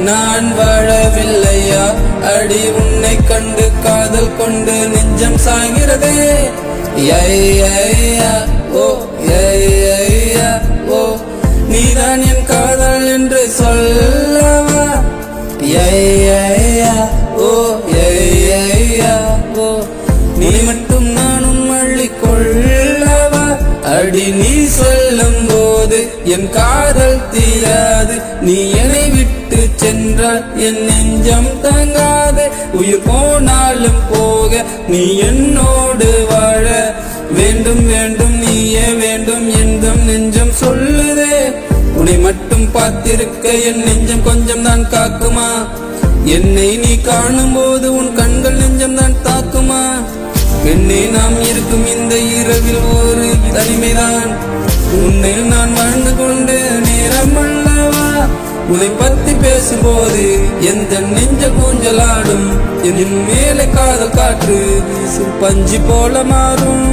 நான் வாழவில்லையா அடி உன்னை கண்டு காதல் கொண்டு நெஞ்சம் சாகிறதே ஓ ஓ நீதான் என் காதல் என்று சொல்லவா ஓ ஓ நீ மட்டும் நானும் அள்ளிக்கொள்ளவா அடி நீ சொல்லும் போது என் காதல் தீராது நீ என்னை விட்டு சென்றால் என் நெஞ்சம் தங்காது உயிர் போனாலும் போக நீ என்னோடு வாழ வேண்டும் வேண்டும் நீயே வேண்டும் என்றும் நெஞ்சம் சொல்லுதே உன்னை மட்டும் பார்த்திருக்க என் நெஞ்சம் கொஞ்சம் தான் காக்குமா என்னை நீ காணும் போது உன் கண்கள் நெஞ்சம் தான் தாக்குமா பெண்ணே நாம் இருக்கும் இந்த இரவில் ஒரு தனிமைதான் உன்னை நான் வாழ்ந்து கொண்டு நேரம் அல்லவா உன்னை பத்தி பேசும்போது எந்த நெஞ்ச கூஞ்சலாடும் என் மேலே காதல் காற்று பஞ்சு போல மாறும்